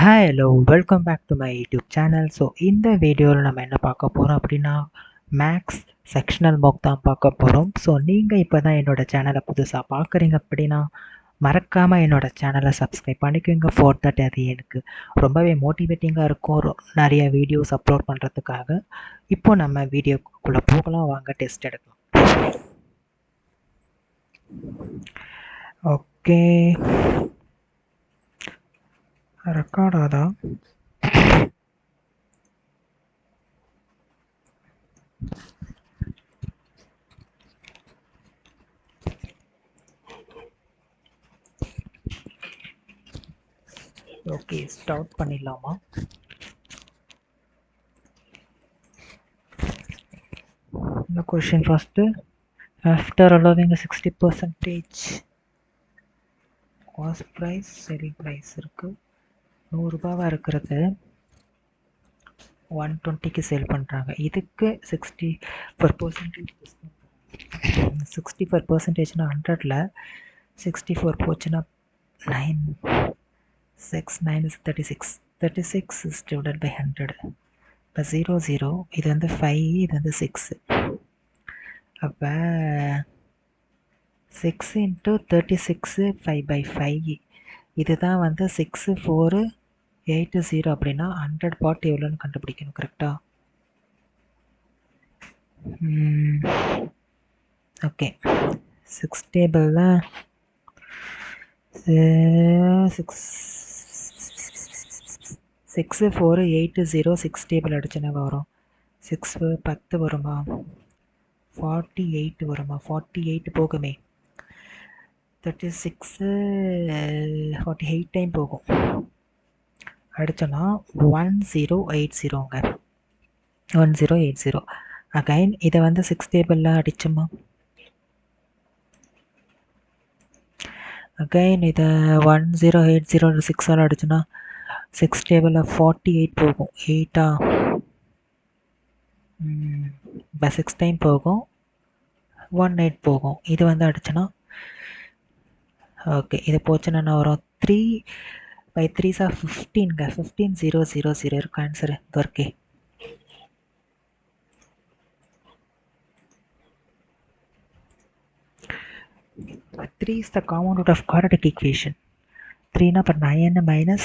Hi hello welcome back to my YouTube channel. So இந்த வீடியோவில் நம்ம என்ன பார்க்க போகிறோம் அப்படின்னா மேக்ஸ் செக்ஷனல் மார்க் தான் பார்க்க போகிறோம். ஸோ நீங்கள் இப்போ தான் என்னோடய சேனலை புதுசாக பார்க்குறீங்க அப்படின்னா மறக்காமல் என்னோடய சேனலை சப்ஸ்கிரைப் பண்ணிக்கோங்க. ஃபார் தட் அது எனக்கு ரொம்பவே மோட்டிவேட்டிங்காக இருக்கும் நிறைய வீடியோஸ் அப்லோட் பண்ணுறதுக்காக. இப்போ நம்ம வீடியோக்குள்ளே போகலாம், வாங்க டெஸ்ட் எடுக்கலாம். ஓகே, ரெக்கார்ட் ஆதா? ஓகே, ஸ்டார்ட் பண்ணிடலாமா? இந்த question first, after allowing a 60% cost price selling price இருக்குது, 100 ரூபாவாக இருக்கிறது 120க்கு சேல் பண்ணுறாங்க. இதுக்கு 64% 64%னா 100ல் 64 போச்சுன்னா 9 6 9 is 36 36 is divided by 100 இப்போ 0 0, இது வந்து 5, இது வந்து 6. அப்போ 6 into 36 5/5, இதுதான் வந்து 6 4 8 0 அப்படின்னா 100 பார்ட் எவ்வளோன்னு கண்டுபிடிக்கணும். கரெக்டா? ஓகே, 6 டேபிளில் 6 4 8 0 6 டேபிள் அடிச்சுன்னா வரும் 6 10 வருமா? 48 வருமா? 48 போகுமே. 36 48 டைம் போகும். அடிச்சோன்னா 1080ங்க, 1080. அகைன் இதை வந்து 6 டேபிளில் அடிச்சோமா? அகைன் இதை 1080 6ஆல் அடிச்சோன்னா 6 டேபிளில் 48 போகும். 8ஆ? இப்போ 6 டைம் போகும், 18 போகும். இது வந்து அடிச்சோன்னா ஓகே, இது போச்சுன்னா வரும் 3/3 15ங்க. 15000 இருக்கு ஆன்சரு. இது okay. Three is the common root of quadratic equation. 3 na 9 minus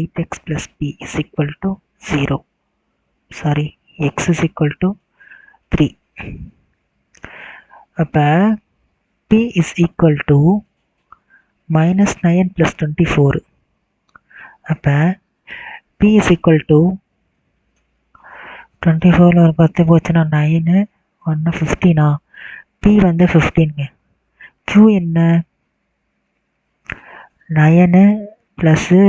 8x plus b is equal to 0. Sorry, x is equal to 3. அப்போ p is equal to minus 9 plus 24. அப்போ p is equal to 24ல் ஒரு 10 போச்சுன்னா 9 1 15ஆ? p வந்து 15ங்க. q என்ன? 9 plus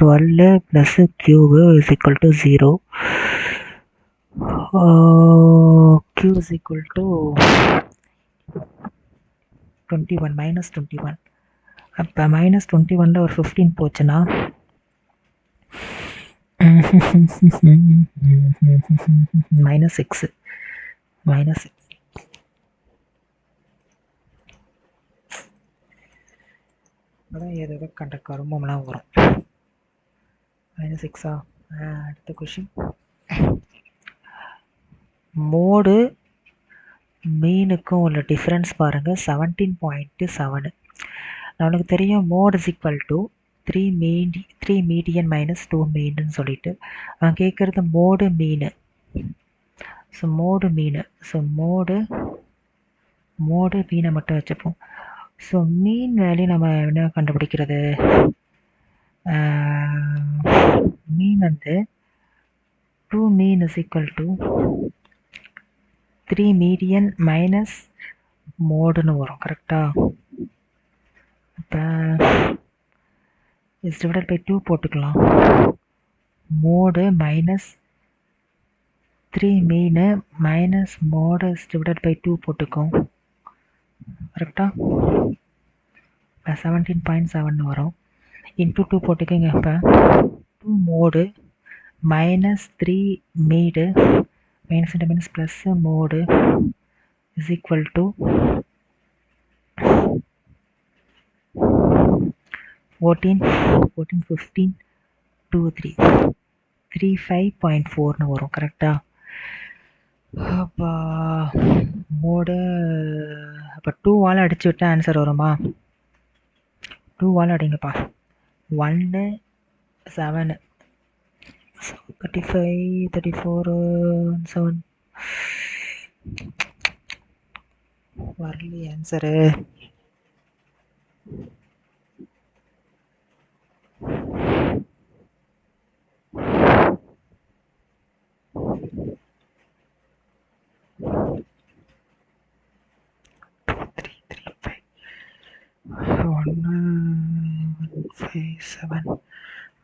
12 plus q is equal to 0. q is equal to 21 minus 21. அப்போ minus 21ல் ஒரு 15 போச்சுன்னா minus 6 minus 6. அதான் ஏதோ கண்ட கருமம்லாம் வரும். -6ஆ? அடுத்த கொஷின், மோடு மீனுக்கும் உள்ள டிஃப்ரென்ஸ் பாருங்கள். 17.7. நம்மளுக்கு தெரியும் mode is equal to 3 median minus 2 மீன்னு சொல்லிட்டு. அவன் கேட்குறது mode mean. So mode mean, so mode மீனை மட்டும் வச்சுப்போம். ஸோ மீன் வேல்யூ நம்ம என்ன கண்டுபிடிக்கிறது? மீன் வந்து 2 mean is equal to 3 median minus மோடுன்னு வரும். கரெக்டா? இப்போ இஸ் டிவைடட் பை 2 போட்டுக்கலாம். மோடு மைனஸ் 3 மீனு minus mod is divided by 2 போட்டுக்கோம். கரெக்டா? இப்போ 17.7 வரும். இன்ட்டு 2 போட்டுக்கோங்க. இப்போ 2 மோடு மைனஸ் 3 மீடு minus into minus plus mod is equal to 14 15 123 35.4ன்னு வரும் கரெக்டாக. அப்போ மோடு அப்போ 2ஆல் அடிச்சு விட்டால் ஆன்சர் வருமா? 2ஆல் அடிங்கப்பா. 1 7 35 34 7 வரலையே ஆன்சரு.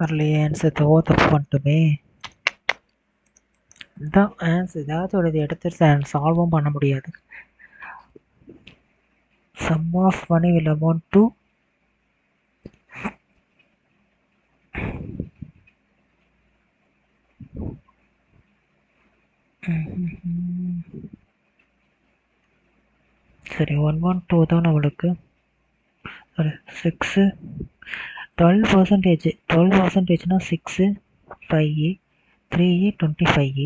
வரலையே ஆன்சர். தப்பு பண்ணிட்டுமே. இதான் ஆன்சர். ஏதாவது ஒரு இது எடுத்துட்டு சால்வும் பண்ண முடியாது. Sum of money will amount to சரி 112 தான் நம்மளுக்கு. 6 12%. 12%னா 6 5 3 25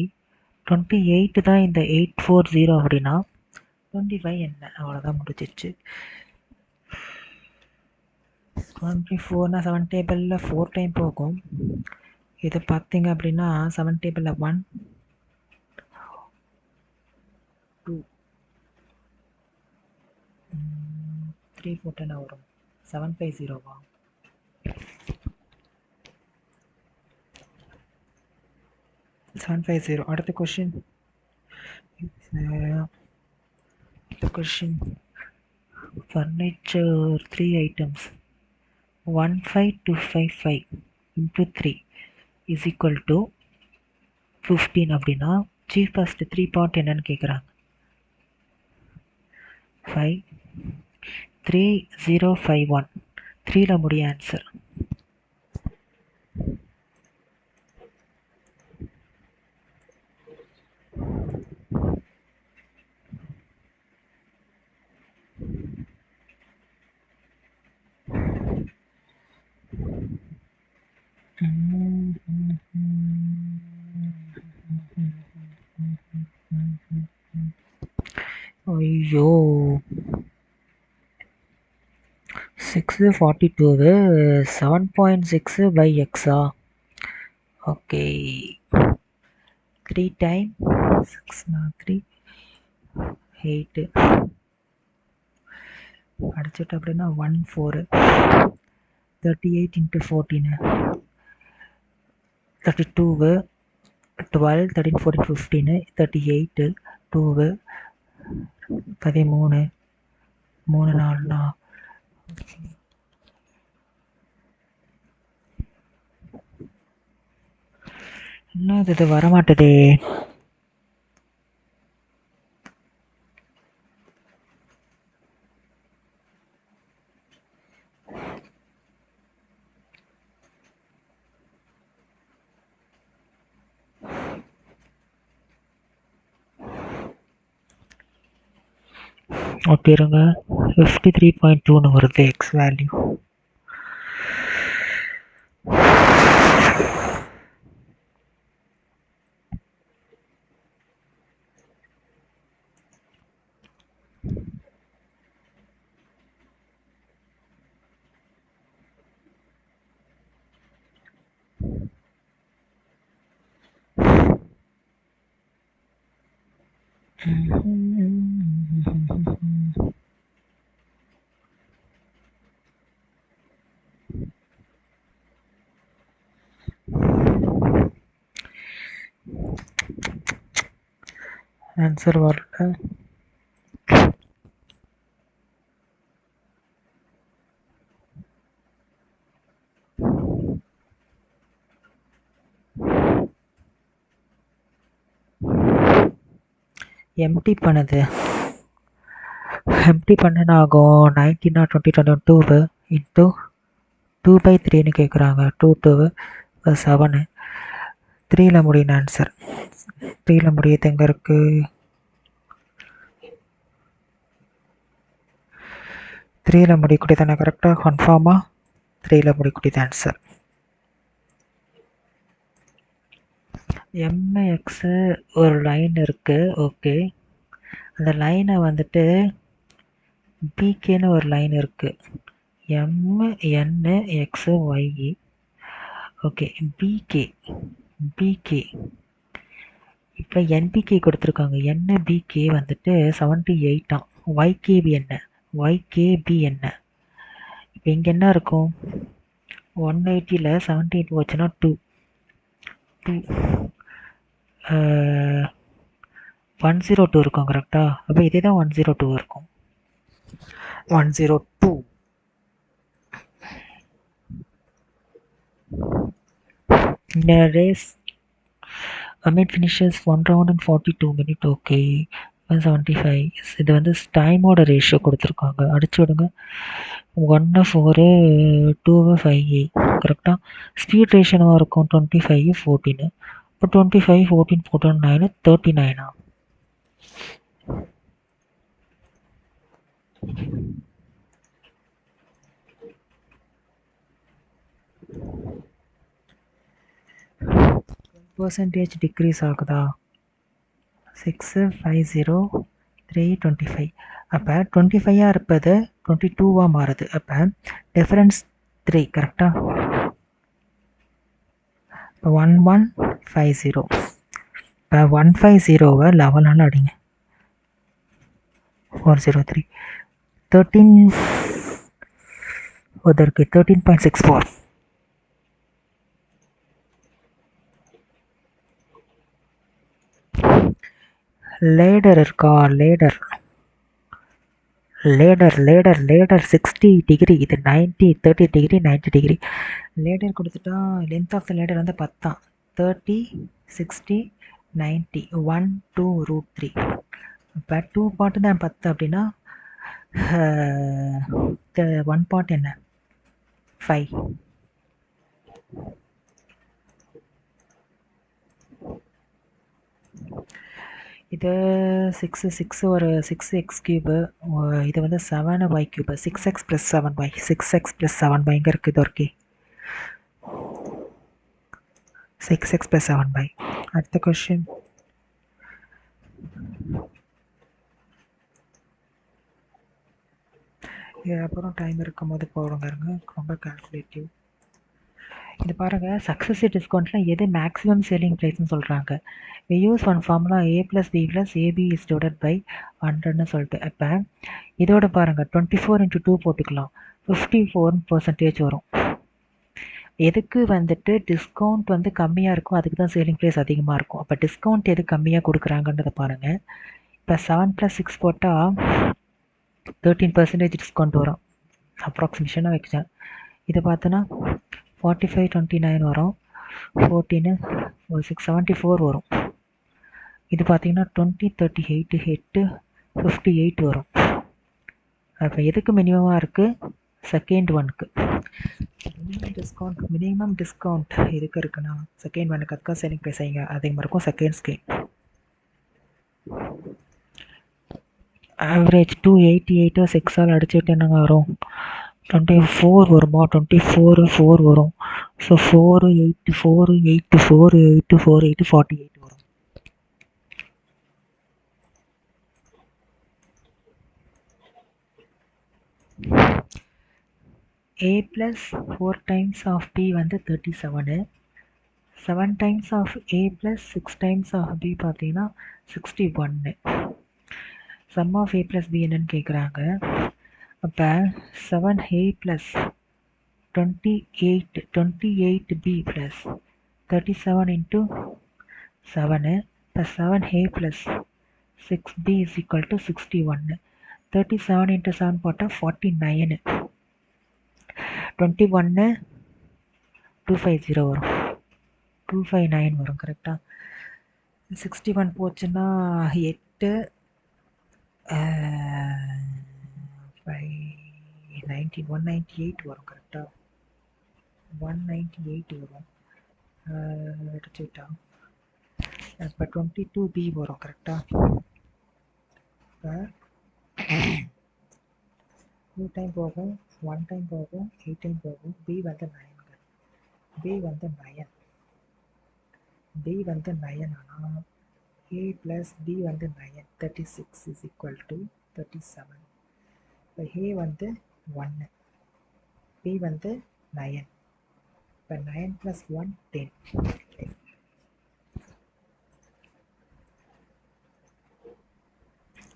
28 தான் இந்த 840 அப்படின்னா 25 என்ன? அவ்வளோதான் முடிச்சிச்சு. 24னா 7 டேபிளில் 4 டைம் போகும். இது பார்த்தீங்க அப்படின்னா 7 டேபிளில் 1 2 3 4 10 வரும். 750வா? அடுத்த question. furniture 3 items 15255 into 3 is equal to 15 அப்படின்னா cheapest 3 part என்னன்னு கேட்குறாங்க. 53051 3ல முடிய ஆன்சர். ஐயோ 642 7.6 by xஆ? ஓகே 3 டைம் 6 3 8 அடிச்சுட்டு அப்படின்னா 14 38 into 14 32 12 13 14 15 38 2 13 3 4 என்ன இது வரமாட்டதே. ஓகே இருங்க. 53.2ன்னு வருது எக்ஸ் வேல்யூ. ஆன்சர் வரல. எம்டி பண்ணுது. எம்டி பண்ணனா ஆகும் 19 or 2022 இன்ட்டு 2/3ன்னு கேட்குறாங்க. 2 7 3ல முடியும் ஆன்சர். 3ல முடியுது எங்கே இருக்கு? 3ல முடியக்கூடியதானே கரெக்டாக கன்ஃபார்மாக 3ல முடியக்கூடியது ஆன்சர். எம்எக்ஸு ஒரு லைன் இருக்குது, ஓகே. அந்த லைனை வந்துட்டு பிகேன்னு ஒரு லைன் இருக்குது. எம்என்எக்ஸு ஒய். ஓகே, பிகே பிகே இப்போ என்பிகே கொடுத்துருக்காங்க. என்ன பிகே வந்துட்டு 78ஆம். ஒய்கேபி என்ன? ஒய்கேபி என்ன? இப்போ இங்கே என்ன இருக்கும்? 180ல் 78 போச்சுன்னா 2 2 102 இருக்கும் கரெக்டா? அப்போ இதே தான் 102 இருக்கும். 102. In a race, Amit finishes 1 round in 42 minutes. Okay, 175. இது வந்து டைமோட ரேஷியோ கொடுத்துருக்காங்க. அடிச்சு விடுங்க. 1 4 2 5 கரெக்டாக. ஸ்பீட் ரேஷியோவாக இருக்கும் 25 14. இப்போ 25 14 14 9 39. பர்சன்டேஜ் டிக்ரீஸ் ஆகுதா? 6 5 0 3 25. அப்போ 25 இருப்பது 22 மாறுது. அப்போ டிஃபரன்ஸ் 3 கரெக்டா? இப்போ 1150. இப்போ 150வை 11 அடிங்க. 403 13 அதற்கு 13.64. லேடர் இருக்கா? Ladder 60 degree. இது 90 30 டிகிரி 90 டிகிரி. லேடர் கொடுத்துட்டா லென்த் ஆஃப் த லேடர் வந்து 10 30 60 90 1 2 √3. இப்போ 2 பார்ட்டு தான் 10 அப்படின்னா 1 பார்ட் என்ன? 5. இது 6 6 ஒரு 6x கியூபு. இது வந்து 7y cube. 6x + 7y 6x + 7y இங்கே இருக்குது. Okay, 6x + 7y. அடுத்த கொஷின். இது அப்புறம் டைம் இருக்கும்போது போடுங்க. ரொம்ப கால்குலேட்டிவ். இது பாருங்கள், சக்ஸஸிவ் டிஸ்கவுண்ட்டில் எது மேக்ஸிமம் செல்லிங் ப்ரைஸ்னு சொல்கிறாங்க. we use one formula a plus b plus ab is divided by 100ன்னு சொல்லிட்டு. அப்போ இதோட பாருங்கள் 24 × 2 போட்டுக்கலாம். 54% வரும். எதுக்கு வந்துட்டு டிஸ்கவுண்ட் வந்து கம்மியாக இருக்கும் அதுக்கு தான் சேலிங் ப்ரைஸ் அதிகமாக இருக்கும். அப்போ டிஸ்கவுண்ட் எது கம்மியாக கொடுக்குறாங்கன்றதை பாருங்கள். இப்போ 7 + 6 போட்டால் 13% டிஸ்கவுண்ட் வரும். அப்ராக்சிமேஷனாக வச்சேன். இதை பார்த்தோன்னா 45 29 வரும். 14 6 74 வரும். இது பார்த்தீங்கன்னா 20 38 8 58 வரும். அப்போ எதுக்கு மினிமமாக இருக்குது? செகண்ட் ஒனுக்கு. மினிமம் டிஸ்கவுண்ட் எதுக்கு இருக்குன்னா செகண்ட் ஒனுக்கு. அதுக்காக செல்லிங் ப்ரைஸ் அதிகமாக இருக்கும். செகண்ட் ஸ்கீம் ஆவரேஜ் 288 6ஆல் அடிச்சுட்டு என்னங்க வரும்? 24 வருமா? 24 4 வரும். ஸோ 4 8 4 8 4 8 4 8 48 வரும். a plus 4 times of b வந்து 37. 7 times of a plus 6 times of b பார்த்தீங்கன்னா 61. sum of a plus b என்னன்னு கேட்குறாங்க. அப்போ 7a plus 28b plus 37 into 7 plus 7a plus 6b is equal to 61. 37 into 7 போட்டால் 49. 21 250 வரும். 259 வரும் கரெக்டாக. 61 போச்சுன்னா 8 19 198 வரும் கரெக்டாக. 198 வரும். எடுத்துக்கிட்டா இப்போ 22b வரும் கரெக்டாக. இப்போ 2 டைம் போகும், 1 டைம் போகும், 8 டைம் போகும். b வந்து 9. b வந்து 9. b வந்து 9 ஆனால் a plus b வந்து 9 36 is equal to 37. இப்போ a வந்து 1, b வந்து 9. இப்போ 9 plus 1 10.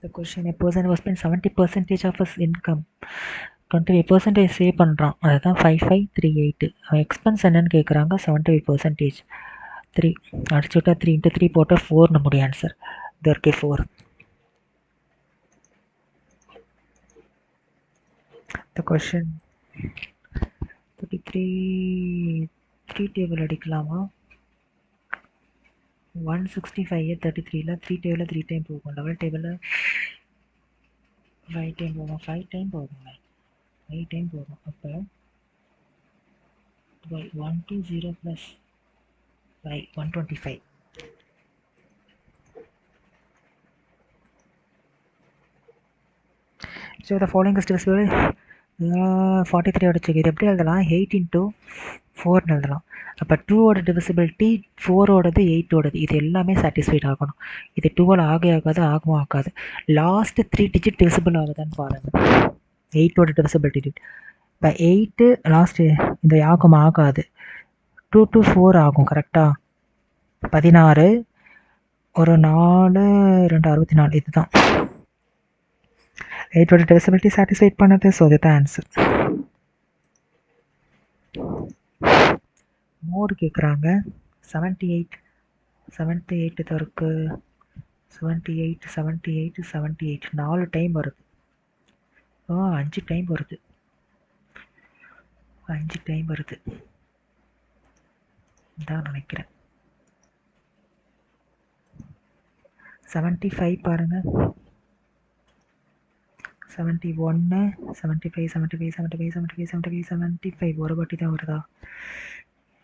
The question, a person was spent 70% of his income 25% save பண்ணுறான், அதுதான் 5538. அவன் எக்ஸ்பென்ஸ் என்னன்னு கேட்குறாங்க. 75% 3 அடிச்சு விட்டா 3 into 3 போட்டால் 4 நம்முடைய ஆன்சர். இது இருக்கே 4. The question 33 3 டேபிள் அடிக்கலாமா? 165 33ல 3 டேபிளில் 3 டைம் போகும். லெவல் டேபிளில் 5 டைம் போகும். 5 டைம் போகுங்க. 5 டைம் போகும். அப்போ 120 plus 5 125. So the following is divisible 43 அடிச்சுக்கு. இது எப்படி எழுதலாம்? 8 into 4 எழுதலாம். அப்போ 2ஓட டிவிசிபிலிட்டி 4ஓடது 8ஓடது, இது எல்லாமே சாட்டிஸ்ஃபைட் ஆகணும். இது 12 ஆகாது, ஆகவும் ஆகாது. லாஸ்ட் 3 டிஜிட் டிவிசிபிள் ஆகுதான்னு பாருங்கள். 8ஓட டிவிசிபிலிட்டி. இப்போ 8 லாஸ்ட் இந்த ஆகாது. 2 to 4 ஆகும். கரெக்டாக 16 ஒரு 4 2 64. இதுதான் 8ஓட டிவிசிபிலிட்டி சாட்டிஸ்ஃபைட் பண்ணது. ஸோ இதுதான் ஆன்சர். மோடு கேட்குறாங்க. 78 தருக்கு 78 4 டைம் வருது. 5 டைம் வருது. 5 டைம் வருது தான் நினைக்கிறேன். 75 பாருங்க. 71 75 75 75 75 75 75 ஒரு வாட்டி தான் வருதா?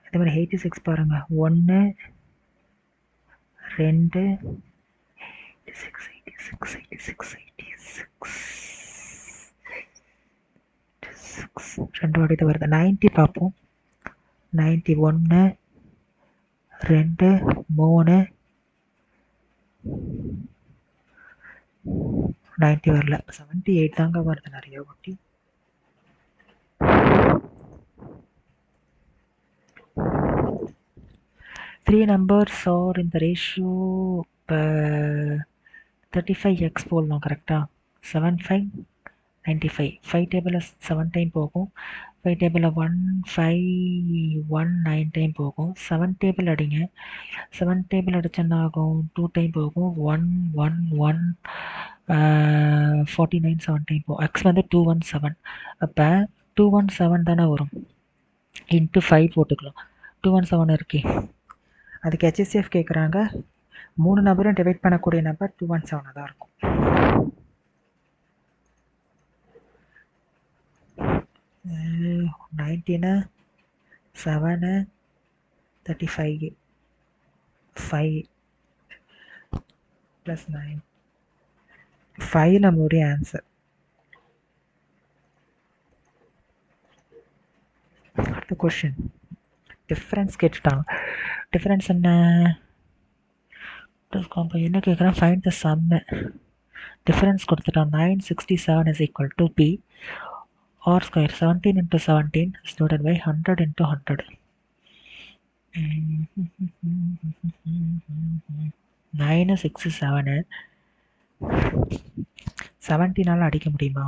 அதே மாதிரி 86 பாருங்க. 1 2 86 86 86 86 ரெண்டு வாட்டி தான் வருது. 90 பார்ப்போம். 91 2 3 90 வரல. 78 தாங்க வருது நிறைய வாட்டி. Three numbers are in the ratio 35x போடலாம். கரெக்டாக 75 95. 5 டேபிளில் 7 டைம் போகும். 5 டேபிளில் 1 5 1 9 டைம் போகும். 7 டேபிள் அடிங்க. 7 டேபிள் அடிச்சேன்னா ஆகும் 2 டைம் போகும். 1 1 1 49 7 டைம் போகும். எக்ஸ் வந்து 217. அப்போ 217 தானே வரும். இன்ட்டு 5 போட்டுக்கலாம். 217 இருக்கே. அதுக்கு ஹெச்எஸ்எஃப் கேட்குறாங்க. 3 நம்பரும் டிவைட் பண்ணக்கூடிய நம்பர் 217 தான் இருக்கும். Uh, 19 7 35 5 plus 9 5 நம்மளுடைய ஆன்சர். அடுத்த கொஷின் டிஃப்ரென்ஸ் கேட்டுட்டாங்க. டிஃப்ரென்ஸ் என்ன கேட்குறேன்? Find the some. டிஃப்ரென்ஸ் கொடுத்துட்டான். 967 is equal to p r square 17 into 17 is divided by 100 into 100. 9 6 7 17 அடிக்க முடியுமா?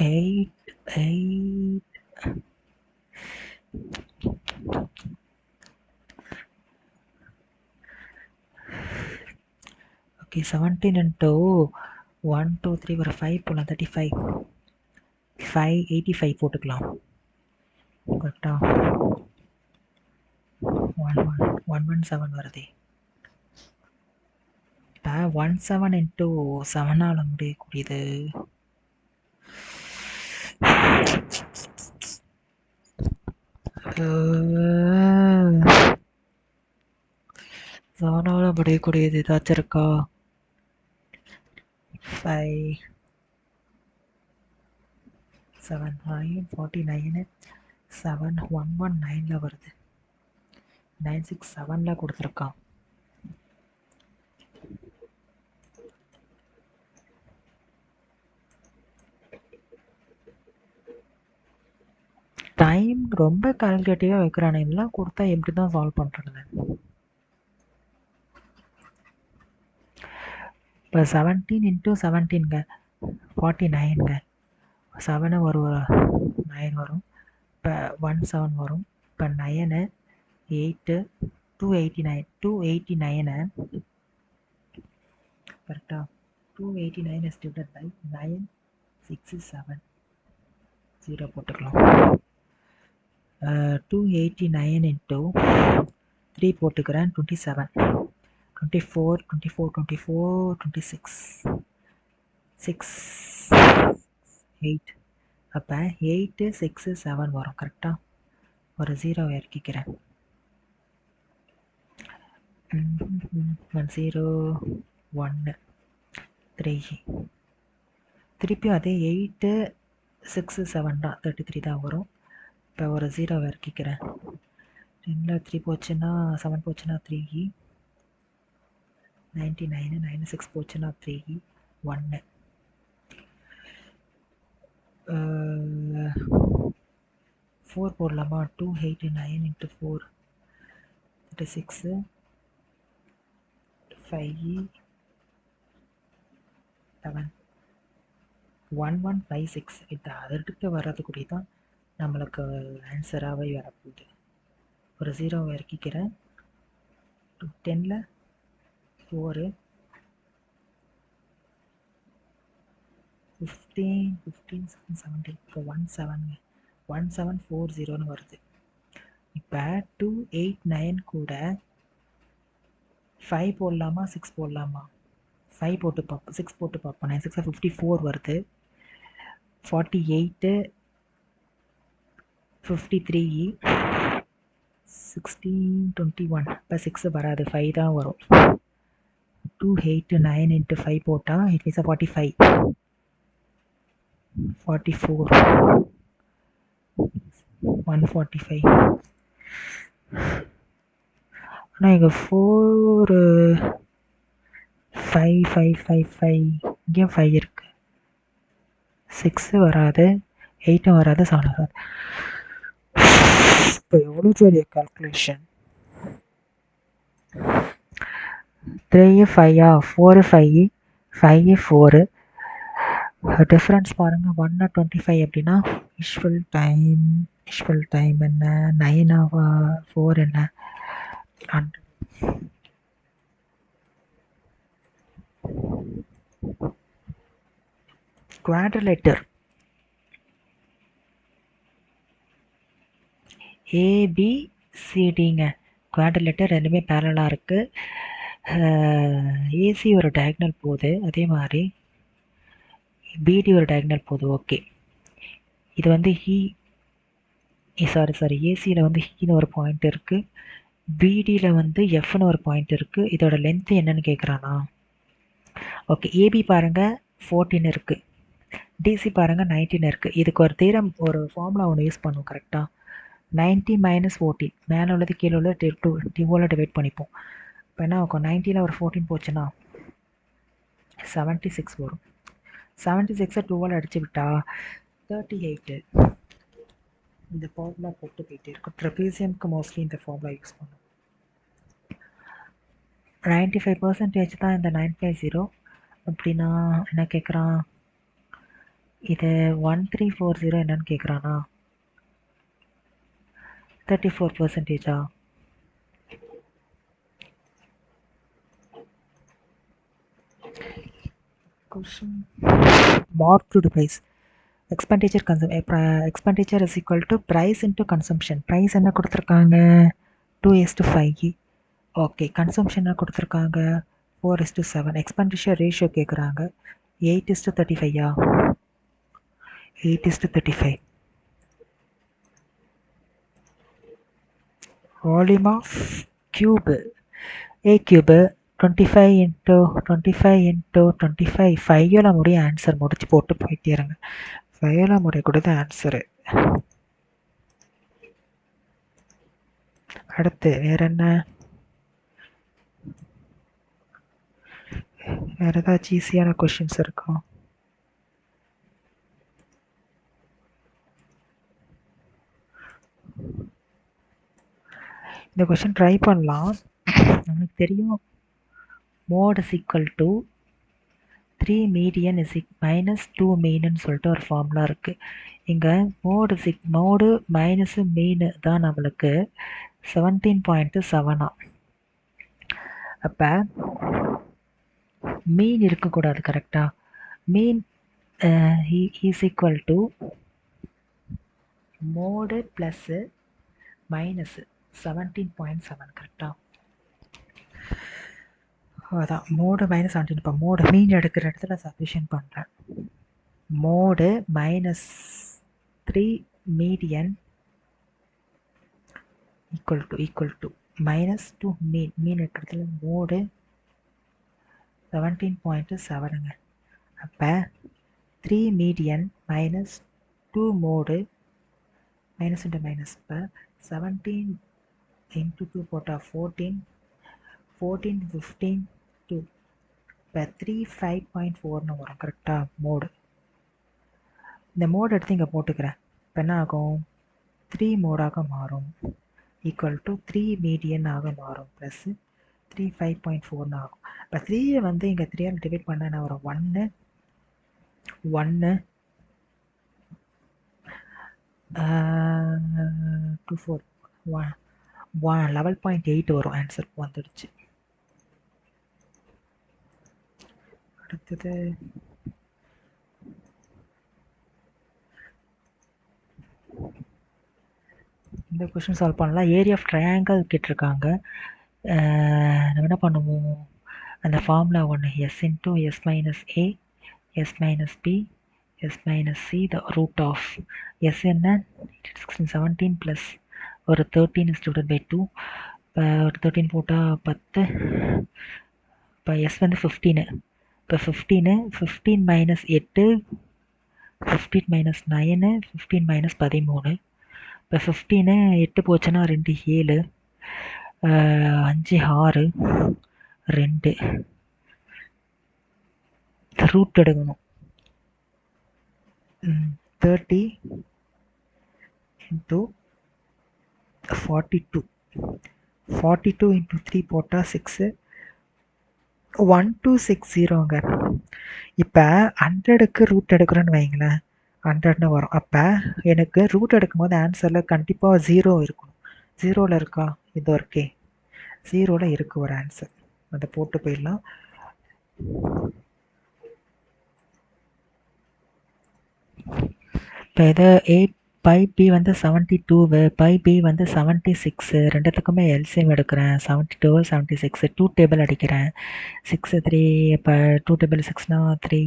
8 ஓகே. 17 into 1 2 3 ஒரு 5 போடலாம். 35 5 85 போட்டுக்கலாம். கரெக்டா? 117 வருது. இப்போ 17 into 7 முடியக்கூடியது. முடியக்கூடியது ஏதாச்சும் இருக்கா? 5 749 7119 வருது. 967 கொடுத்துருக்கான். டைம் ரொம்ப கால்குலேட்டிவாக வைக்கிறானே, இதெல்லாம் கொடுத்தா எப்படி தான் சால்வ் பண்ணுறது? இப்போ 17 இன்ட்டு 17ங்க 49ங்க. 7 ஒரு 9 வரும். இப்போ 17 வரும். இப்போ 9 8 289 கரெக்டா? 289 is divided by 9 6 7 0 போட்டுக்கலாம். 289 into 3 போட்டுக்கிறேன். 27 24 24 24 26 6 8. அப்போ 8 6 7 வரும். கரெக்டா? ஒரு 0 இறக்கிக்கிறேன். 1 0 1 3. திருப்பியும் அதே 8 6 7 தான் 33 தான் வரும். இப்போ ஒரு 0 இறக்கிக்கிறேன். 10ல் 3 போச்சுன்னா 7 போச்சுன்னா 3 99 9 6 போச்சுன்னா 3 1. 4 போடலாமா? 289 into 4 36 5 7 1156. இது அதற்கு வர்றதுக்குரிய தான் நம்மளுக்கு ஆன்சராகவே வரப்போகுது. ஒரு 0 இறக்கிக்கிறேன். 10ல் 4 15 15 17 இப்போ 17 1740 வருது. இப்போ 289 கூட 5 போடலாமா 6 போடலாமா? 5 போட்டு பார்ப்போம். 6 போட்டு பார்ப்போம். 9 6 54 வருது. 48 53 16 21. இப்போ 6 வராது, 5 தான் வரும். 289 into 5 போட்டால் இட் மீன்ஸ் 45 44 145. ஆனால் இங்கே 4 5 5 5 5 இங்கேயும் 5 இருக்கு. 6 வராது, 8 வராது, 7 வராது. இப்போ எவ்வளோ பெரிய கால்குலேஷன்! 3 5 4 5 5 4. டிஃப்ரென்ஸ் பாருங்க. 1 25 அப்படின்னா யூஸ்வல் டைம் என்ன? 9 4 என்ன? 100. குவாட்ரிலேட்டர் ABCDங்க. குவாட்ரிலேட்டர் ரெண்டுமே பேரலாக இருக்குது. ஏசி ஒரு டயக்னல் போகுது, அதே மாதிரி பிடி ஒரு டயக்னல் போகுது. ஓகே, இது வந்து ஏசியில் வந்து ஹீன்னு ஒரு பாயிண்ட் இருக்குது, பிடியில் வந்து எஃப்னு ஒரு பாயிண்ட் இருக்குது. இதோட லென்த்து என்னன்னு கேட்குறானா? ஓகே, ஏபி பாருங்கள் 14 இருக்குது, டிசி பாருங்கள் 19 இருக்குது. இதுக்கு ஒரு தீரம், ஒரு ஃபார்முலா ஒன்று யூஸ் பண்ணுவோம். கரெக்டாக 90 - 14 மேலே உள்ளது கீழே உள்ளது 2 டிவைட் பண்ணிப்போம். இப்போ என்ன ஆகும்? 90ல் ஒரு 14 போச்சுன்னா 76 வரும். 76 2 அடிச்சு விட்டா 38. இந்த ஃபார்முலா போட்டு போயிட்டே இருக்கும். ட்ரெபீசியம்க்கு மோஸ்ட்லி இந்த ஃபார்முலா யூஸ் பண்ணும். 95% தான் இந்த 950. அப்படின்னா என்ன கேட்குறான்? இது 1340 என்னன்னு கேட்குறானா? 34%. Question marked price. Expenditure is equal to price into consumption. Price என்ன கொடுத்துருக்காங்க? 2:5. ஓகே, கன்சம்ஷன் கொடுத்துருக்காங்க 4:7. எக்ஸ்பெண்டிச்சர் ரேஷியோ கேட்குறாங்க 8:35. 8:35. Volume of cube A cube 25 × 25 × 25 5ல் முடிய ஆன்சர் முடிச்சு போட்டு போயிட்டே இருங்க. வயலா முறை கூட தான் ஆன்சரு. அடுத்து வேற என்ன? வேற ஏதாச்சும் ஈஸியான கொஷின்ஸ் இருக்கா? இந்த கொஷின் ட்ரை பண்ணலாம். நம்மளுக்கு தெரியும் mode is equal to 3 median is minus 2 மீன்னு சொல்லிட்டு ஒரு ஃபார்முலா இருக்குது. இங்கே மோடு மைனஸு மீனு தான் நம்மளுக்கு 17.7. அப்போ மீன் இருக்கக்கூடாது. கரெக்டாக மீன் is equal to mode plus minus 17.7. கரெக்டாக அதான் மோடு மைனஸ் 17. இப்போ மோடு மீன் எடுக்கிற இடத்துல சப்ஸ்டிட்யூஷன் பண்ணுறேன். Mode minus 3 median equal to minus 2 மீன் இருக்கிறதுல மோடு 17.7ங்க. அப்போ 3 median minus 2 mod minus into minus. இப்போ 17 இன்ட்டு 2 போட்டால் 14 15 2. இப்போ 3 5.4ன்னு வரும். கரெக்டாக மோடு. இந்த மோடு எடுத்து இங்கே போட்டுக்கிறேன். இப்போ என்ன ஆகும்? 3 மோடாக மாறும். ஈக்குவல் டு 3 மீடியன் ஆக மாறும். ப்ளஸ் 3 5.4ன்னு ஆகும். இப்போ 3 வந்து இங்கே 3ஆல் டிவைட் பண்ண என்ன வரும்? 1 2 4 11.8 வரும். ஆன்சர் வந்துடுச்சு. அடுத்தது இந்த கொஷின் சால்வ் பண்ணலாம். ஏரியா ஆஃப் ட்ரையாங்கிள் கேட்டிருக்காங்க. நம்ம என்ன பண்ணுவோம்? அந்த ஃபார்முலா ஒன்று S into S minus A S minus B S minus C the root of S என்ன 17 ப்ளஸ் ஒரு 13 இஸ் டிவைடட் பை 2. இப்போ ஒரு 13 போட்டால் 10. இப்போ எஸ் வந்து 15. இப்போ 15 மைனஸ் 8 15 மைனஸ் 9 15 மைனஸ் 13. இப்போ 15 8 போச்சுன்னா 2 7 5 6 2 ரூட் எடுக்கணும். 30 இன்ட்டு 42 இன்ட்டு 3 போட்டால் 6 1260ங்க. இப்போ 100க்கு ரூட் எடுக்கிறோன்னு வைங்களேன், 100ன்னு வரும். அப்போ எனக்கு ரூட் எடுக்கும்போது ஆன்சரில் கண்டிப்பாக 0 இருக்கணும். 0வில் இருக்கா? இது இருக்கே 0வில் இருக்குது ஒரு ஆன்சர். அதை போட்டு போயிடலாம். இப்போ இதை ஏ பை பி வந்து 72 பை பி வந்து 76 ரெண்டுத்துக்குமே எல்சிஎம் எடுக்கிறேன். 72 76 2 டேபிள் அடிக்கிறேன். 6 3 இப்போ 2 டேபிள் 6னா 3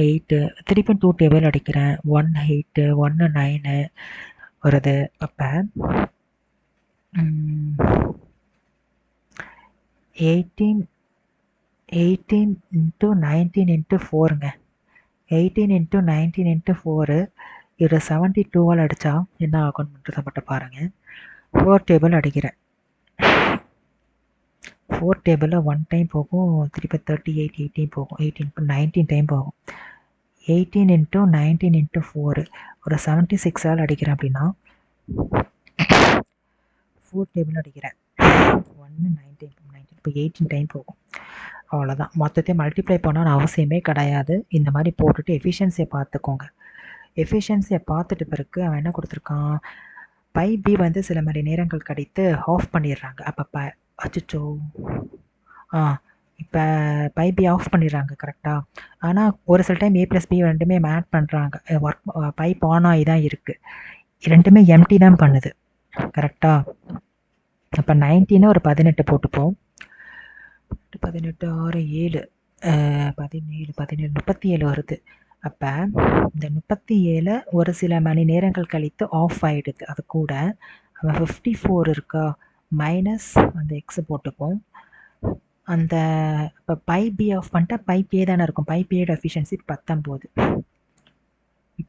8 திருப்பி 2 டேபிள் அடிக்கிறேன். 1 8 1 9 வருது. அப்போ 18 இன்ட்டு 19 இன்ட்டு 4ங்க. 18 இன்ட்டு 19 இன்ட்டு 4 இதை 72ஆல் அடித்தா என்ன ஆகும்ன்றதை மட்டும் பாருங்கள். 4 டேபிள் அடிக்கிறேன். 4 டேபிளில் 1 டைம் போகும். திருப்பி 38 18 போகும். 18 19 டைம் போகும். 18 இன்ட்டு 19 இன்ட்டு 4 ஒரு 76ஆல் அடிக்கிறேன். அப்படின்னா 4 டேபிள் அடிக்கிறேன். 1 19 இப்போ 18 டைம் போகும். அவ்வளோதான். மொத்தத்தையும் மல்டிப்ளை பண்ணணும்னு அவசியமே கிடையாது. இந்த மாதிரி போட்டுட்டு எஃபிஷியன்சியை பார்த்துக்கோங்க. எஃபிஷியன்சியை பார்த்துட்டு பிறகு அவன் என்ன கொடுத்துருக்கான்? பை பி வந்து சில மணி நேரங்கள் கழித்து ஆஃப் பண்ணிடுறாங்க. அப்போ அச்சோ இப்போ பை பி ஆஃப் பண்ணிடுறாங்க. கரெக்டாக. ஆனால் ஒரு சில டைம் ஏ ப்ளஸ் பி ரெண்டுமே ஆட் பண்ணுறாங்க. ஒர்க் பைப் ஆன் ஆகி தான் இருக்குது. ரெண்டுமே எம்டி தான் பண்ணுது. கரெக்டாக. அப்போ 19 ஒரு 18 போட்டுப்போம். 18 6 7 17 17 37 வருது. அப்போ இந்த 37 ஒரு சில மணி நேரங்கள் கழித்து ஆஃப் ஆகிடுது. அது கூட அவன் 54 இருக்கா மைனஸ் அந்த எக்ஸை போட்டுப்போம். அந்த இப்போ பை பி ஆஃப் பண்ணிட்டா பை பே தானே இருக்கும். பை பேயோட எஃபிஷியன்சி 19.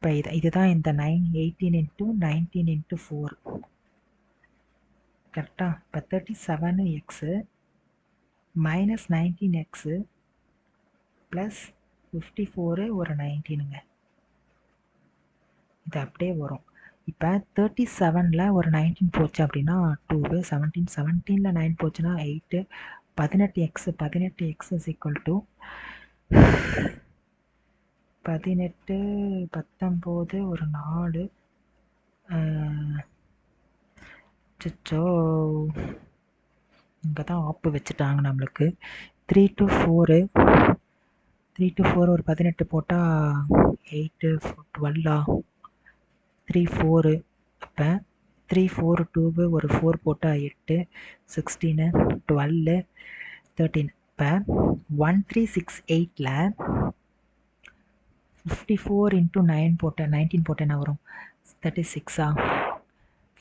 இப்போ இதுதான் இந்த 18 இன்ட்டு 19 இன்ட்டு 4 கரெக்டாக. இப்போ 37 எக்ஸு மைனஸ் 19 எக்ஸு ப்ளஸ் 54 ஒரு 19ங்க. இது அப்படியே வரும். இப்போ 37ல் ஒரு 19 போச்சு அப்படின்னா 2, 17ல் 9 போச்சுன்னா 8, 18 எக்ஸ் இஸ் ஈக்குவல் டு 18, 19 ஒரு 4. அச்சோ, இங்கே தான் ஆப்பு வச்சுட்டாங்க நம்மளுக்கு. 3 to 4 ஒரு 18 போட்டால் 8, 12 3, 4. அப்போ 3, 4, 2 ஒரு 4 போட்டால் 8, 16, 12, 13. இப்போ 1368ல் 54 இன்ட்டு 9 போட்டேன் 19 போட்டேன் என்ன வரும்? 36ஆ?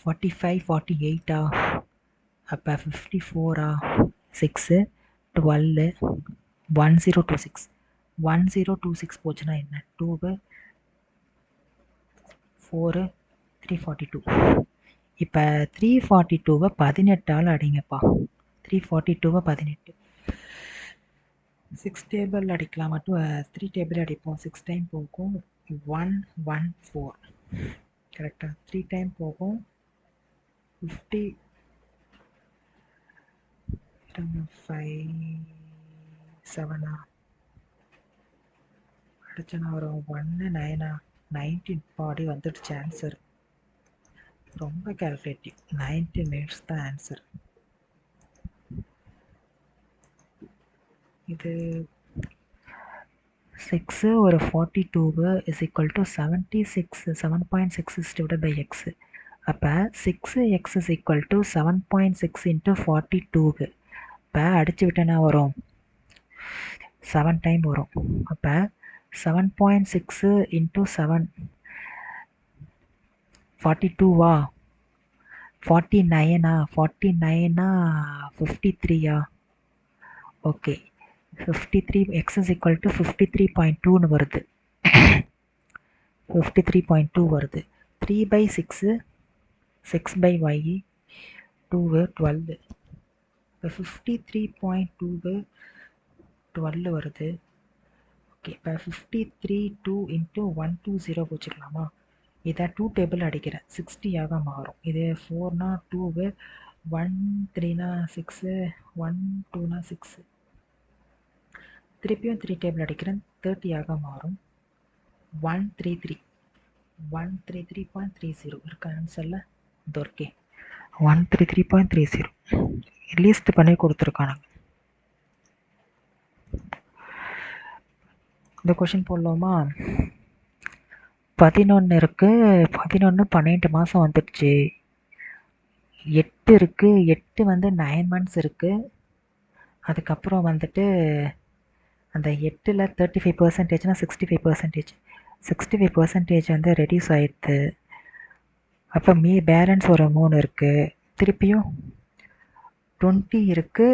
45, 48ஆ? அப்போ 54ஆ? 6, 12, 1026. 1026 போச்சுன்னா என்ன? 2, 4, 342. இப்போ 342வை 18ஆல் அடிங்கப்பா. 342வை 18. 6 டேபிள் அடிக்கலாம். மட்டும் 3 டேபிள் அடிப்போம். 6 டைம் போகும் 114. கரெக்டாக 3 டைம் போகும் 50, 5, 7ஆ? அடிச்சனா வரும் 1, 9ஆ? 19 பாடி வந்துடுச்சு ஆன்சர். ரொம்ப கால்குலேட்டிவ். 90 மினிட்ஸ் தான் ஆன்சர். இது 6 ஒரு 42 is equal to 76, 7.6 divided by X. அப்போ 6x is equal to 7.6 into 42. இப்போ அடிச்சு விட்டேன்னா வரும் 7 டைம் வரும். அப்போ 7.6 இன்ட்டு 7 42வா? 49ஆ? 49ஆ? 53ஆ? Okay, 53 x is equal to 53.2ன்னு வருது. 53.2 வருது. 3/6 6/y 2 12. இப்போ 53.2 12 வருது. ஓகே, இப்போ 53 2 இன்ட்டு 120 வச்சுக்கலாமா? இதை 2 டேபிள் அடிக்கிறேன் 60ஆக மாறும். இது 4னா 2, 1 3னா 6, 1 2னா 6. திருப்பியும் 3 டேபிள் அடிக்கிறேன் 30ஆக மாறும். 133 133.30 இருக்கு ஆன்சரில். இது ஓகே, 133.30 லீஸ்ட் பண்ணி கொடுத்துருக்கானுங்க. இந்த கொஷின் போடலாமா? 11 இருக்கு. 11 12 மாதம் வந்துடுச்சு. 8 இருக்கு. 8 வந்து 9 months இருக்கு. அதுக்கப்புறம் வந்துட்டு அந்த 8ல் 35%னா 65%. 65% வந்து ரெடியூஸ் ஆயிடுது. அப்போ பேலன்ஸ் ஒரு 3 இருக்கு. திருப்பியும் 20 இருக்கு.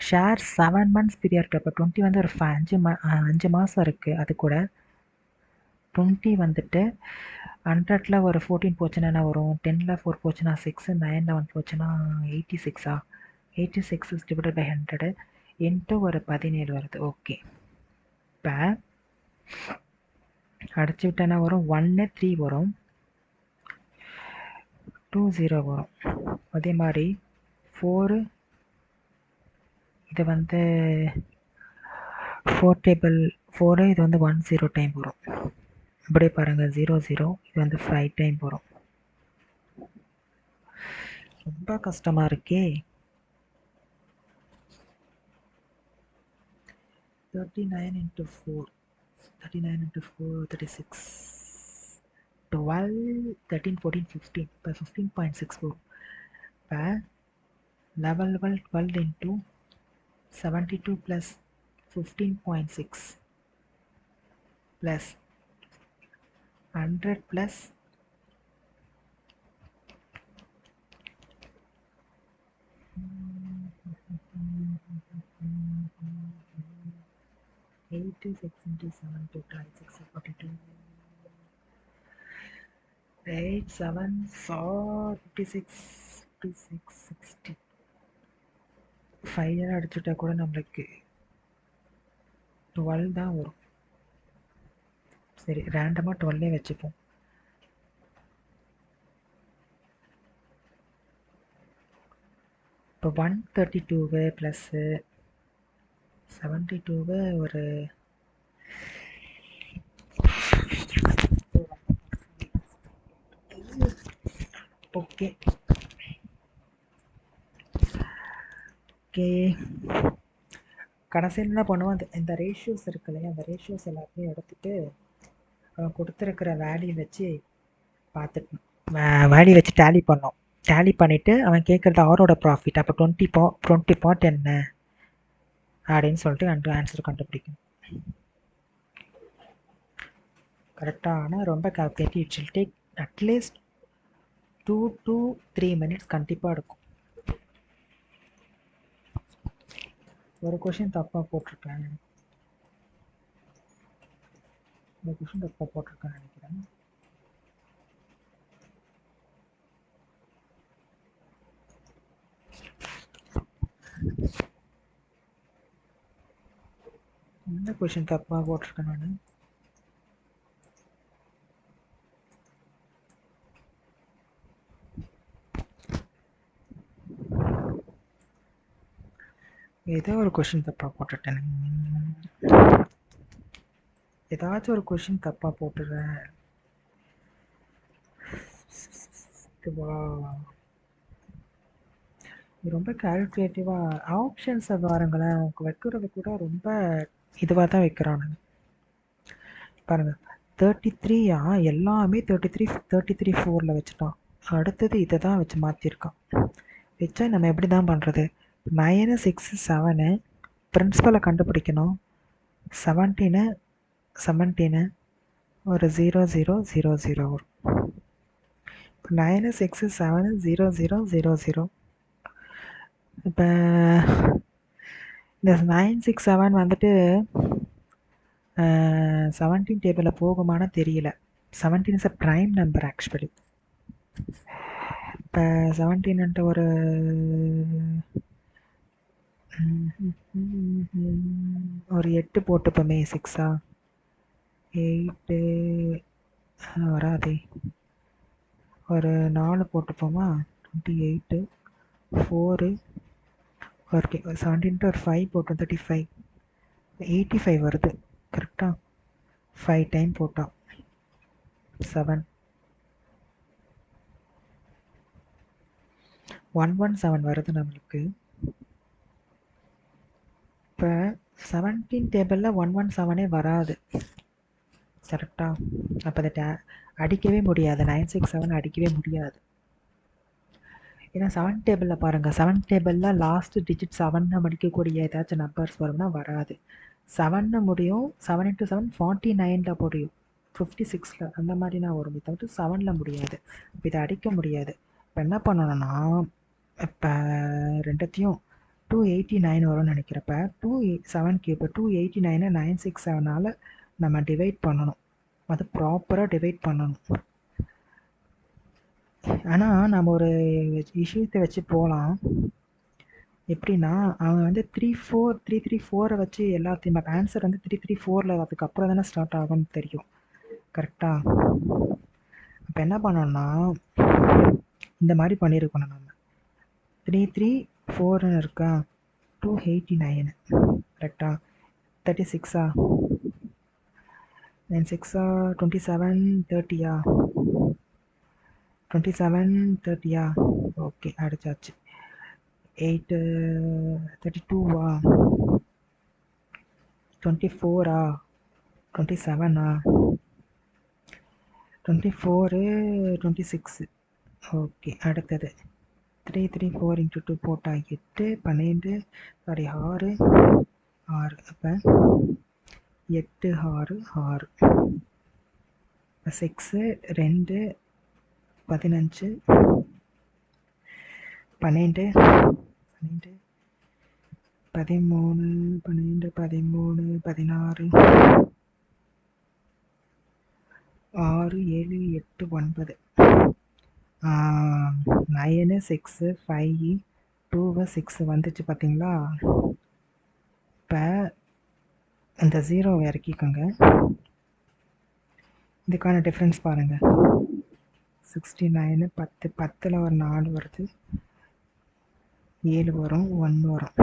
Share 7 months period. அப்போ 20 வந்து ஒரு 5 மாதம் இருக்குது. அது கூட 20 வந்துட்டு 100ல் ஒரு 14 போச்சுன்னா என்ன வரும்? 10ல் 4 போச்சுன்னா 6, 9ல் 1 போச்சுன்னா 86ஆ? 86 is divided by 100 இன்ட்டு ஒரு 17 வருது. ஓகே, இப்போ அடிச்சு விட்டா என்ன வரும்? 1 3 வரும், 2 0 வரும். அதே மாதிரி 4 இது வந்து 4 டேபிள் 4 இது வந்து 1 0 டைம் வரும். அப்படியே பாருங்கள் 0 0 இது வந்து 5 டைம் வரும். ரொம்ப கஷ்டமாக இருக்கே. 39 into 4 39 into 4 36 12 13 14 15 இப்போ 15.64. இப்போ 12 into 72 plus 15.6 plus 100 plus 8 56 into 7 to 26 42. 8 7 4 56 56 60. 5 அடிச்சுட்டா கூட நம்மளுக்கு 12 தான் வரும். சரி, ரேண்டமாக 12 வச்சுப்போம். இப்போ 132 ப்ளஸ்ஸு 72 ஒரு ஓகே ஓகே கடைசியில் என்ன பண்ணுவோம், இந்த ரேஷியோஸ் இருக்கு இல்லையா, அந்த ரேஷியோஸ் எல்லாத்தையும் எடுத்துகிட்டு கொடுத்துருக்கிற வேல்யூ வச்சு பார்த்துக்கணும். வேல்யூ வச்சு டேலி பண்ணோம். டேலி பண்ணிவிட்டு அவன் கேட்குறது ஆரோட ப்ராஃபிட், அப்போ 20 பாட் என்ன அப்படின்னு சொல்லிட்டு ஆன்சர் கண்டுபிடிக்கணும். கரெக்டாக. ஆனால் ரொம்ப calculative. It will take at least 2 to 3 minutes கண்டிப்பாக இருக்கும். ஒரு கொஷின் தப்பாக போட்டிருக்கேன். இந்த கொஷின் தப்பாக போட்டிருக்கேன்னு நினைக்கிறேன். இந்த கொஷின் தப்பாக போட்டிருக்கேன் நான். ஏதோ ஒரு கொஷின் தப்பாக போட்டுட்டேன். ஏதாச்சும் ஒரு கொஷின் தப்பாக போட்டுடுறேன். ரொம்ப கால்குலேட்டிவாக ஆப்ஷன்ஸை பாருங்களேன். அவங்க வைக்கிறது கூட ரொம்ப இதுவாக தான் வைக்கிறானுங்க. பாருங்கள், 33 எல்லாமே 33 4 வச்சுட்டான். அடுத்தது இதை தான் வச்சு மாற்றிருக்கான். வச்சா நம்ம எப்படி தான் பண்ணுறது? -6 7 பிரின்சிபலை கண்டுபிடிக்கணும். 17 ஒரு 0 0 0 0 வரும். இப்போ -6 7 0 0 0 0. இப்போ இந்த 9 6 7 வந்துட்டு 17 டேபிளில் போகுமானா தெரியல. 17 is a prime number actually. இப்போ 17 ஒரு ஒரு 8 போட்டுப்போமே. 6 8 வராதே. ஒரு 4 போட்டுப்போமா. 28 4 ஓகே. 17 ஒரு 5 போட்டோம். 35 85 வருது. கரெக்டாக 5 டைம் போட்டோம். 7 117 வருது நம்மளுக்கு. இப்போ 17 டேபிளில் 117 வராது. கரெக்டாக. அப்போ அதை அடிக்கவே முடியாது. 9 6 7 அடிக்கவே முடியாது. ஏன்னா 7 டேபிளில் பாருங்கள், 7 டேபிளில் லாஸ்ட் டிஜிட் 7 முடிக்கக்கூடிய ஏதாச்சும் நம்பர்ஸ் வரும்னா வராது. 7 முடியும். 7 × 7 49 முடியும். 56 அந்த மாதிரினா வரும். தவிர்த்து 7 முடியாது. இப்போ இதை அடிக்க முடியாது. இப்போ என்ன பண்ணணும்னா, இப்போ ரெண்டுத்தையும் 289 வரும்னு நினைக்கிறப்ப 7 கியூப் 289 9 6 7 நம்ம டிவைட் பண்ணணும். அது ப்ராப்பராக டிவைட் பண்ணணும். ஆனால் நம்ம ஒரு விஷயத்தை வச்சு போகலாம். எப்படின்னா, அவன் வந்து 334 வச்சு எல்லாத்தையும் ஆன்சர் வந்து 334 அதுக்கப்புறம் தானே ஸ்டார்ட் ஆகும்னு தெரியும். கரெக்டாக. அப்போ என்ன பண்ணோம்னா, இந்த மாதிரி பண்ணியிருக்கணும். நம்ம 334 இருக்கா, 289 கரெக்டாக. 36 9 6 27 30 27 30 ஓகே, அடிச்சாச்சு. 8 32 24 27 24 26 ஓகே. அடுத்தது 334 × 2 போட்டால் 8 12 சாரி 6 6. அப்போ 8 6 6 6 2 15 12 12 13, 12, 13, 16, 6, 7, 8, 9. 9, 6, 5, 2, 6 வந்துச்சு பார்த்தீங்களா? இப்போ இந்த 0 இறக்கிக்கோங்க. இதுக்கான டிஃப்ரென்ஸ் பாருங்கள். 69, 10, 10ல் ஒரு 4 வருது, 7 வரும், 1 வரும்.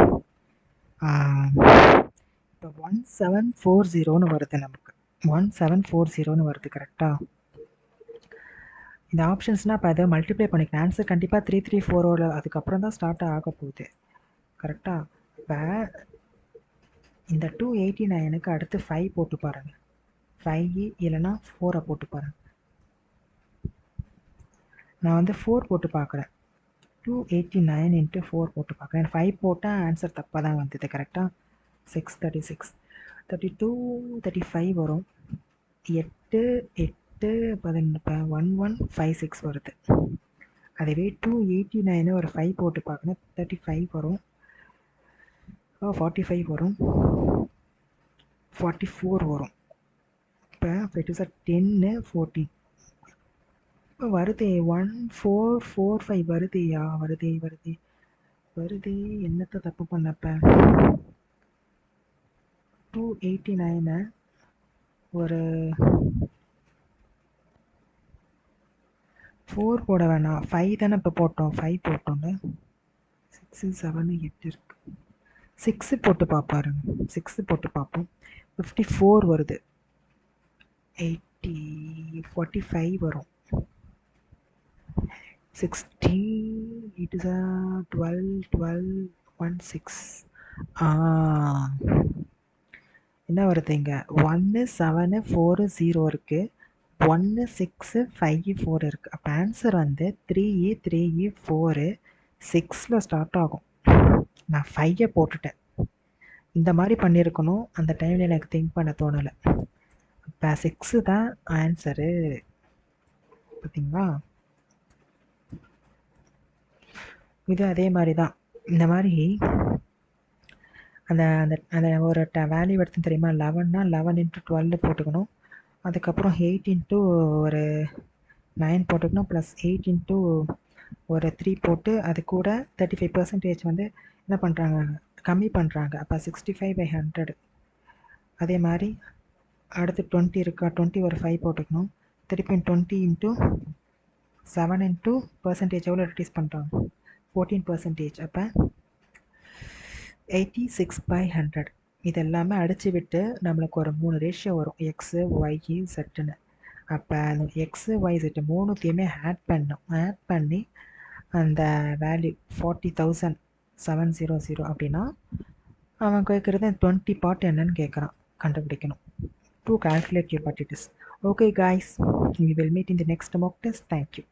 இப்போ 1740ன்னு வருது நமக்கு. 1740ன்னு வருது கரெக்டாக. இந்த ஆப்ஷன்ஸ்னால் இப்போ அதை மல்டிப்ளை பண்ணிக்கலாம். ஆன்சர் கண்டிப்பாக 334ஓட அதுக்கப்புறம் தான் ஸ்டார்ட் ஆக போகுது கரெக்டாக. இப்போ இந்த 289க்கு அடுத்து 5 போட்டு பாருங்கள். 5 இல்லைன்னா 4 போட்டு பாருங்கள். நான் வந்து 4 போட்டு பார்க்குறேன். 289 × 4 போட்டு பார்க்குறேன். 5 போட்டால் ஆன்சர் தப்பாக தான் வந்தது கரெக்டாக. 636, 32, 35 வரும். 8, 8, 11, 1156 வருது. அதுவே 289 ஒரு 5 போட்டு பார்க்கணும். 35 வரும், 45 வரும், 44 வரும். இப்போ 10, 14 இப்போ வருதே 1445 வருதேயா, வருதே. என்னத்தை தப்பு பண்ணப்ப 289 ஒரு 4 போட வேணாம், 5 தானே இப்போ போட்டோம். 5 போட்டோன்னு 6, 7, 8 இருக்கு. 6 போட்டு பார்ப்பாருங்க. 6 போட்டு பார்ப்போம். 54 வருது. 80, 45 வரும். 60, it is a 12, 12, 16. என்ன வருது இங்கே? 1, 7, 4, 0 இருக்கு. 1, 6, 5, 4 இருக்கு. அப்போ ஆன்சர் வந்து 3, 3, 4, 6ல் ஸ்டார்ட் ஆகும். நான் 5 போட்டுட்டேன். இந்த மாதிரி பண்ணியிருக்கணும். அந்த டைமில் எனக்கு திங்க் பண்ண தோணலை. இப்போ 6 தான் ஆன்சரு. பார்த்தீங்களா? இது அதே மாதிரி தான். இந்த மாதிரி அந்த அந்த அந்த ஒரு வேல்யூ எடுத்து தெரியுமா? 11னா 11 × 12 போட்டுக்கணும். அதுக்கப்புறம் 8 × ஒரு 9 போட்டுக்கணும். ப்ளஸ் 8 × ஒரு 3 போட்டு அது கூட 35% வந்து என்ன பண்ணுறாங்க, கம்மி பண்ணுறாங்க. அப்போ 65/100. அதே மாதிரி அடுத்து 20 இருக்கா, 20 ஒரு 5 போட்டுக்கணும். திருப்பி 20 × 7 × % எவ்வளோ ரெடியூஸ் பண்ணுறாங்க? 14%. அப்போ 86/100. இது எல்லாமே அடித்து விட்டு நம்மளுக்கு ஒரு 3 ரேஷியோ வரும், எக்ஸு, ஒய், செட்டுன்னு. அப்போ அந்த எக்ஸு, ஒய், செட்டு மூணுத்தையுமே ஆட் பண்ணி அந்த வேல்யூ 40,700 அப்படின்னா அவன் கேட்குறது 20 பார்ட் என்னன்னு கேட்குறான், கண்டுபிடிக்கணும். To calculate your part it is. Okay guys, we will meet in the next mock test. Thank you.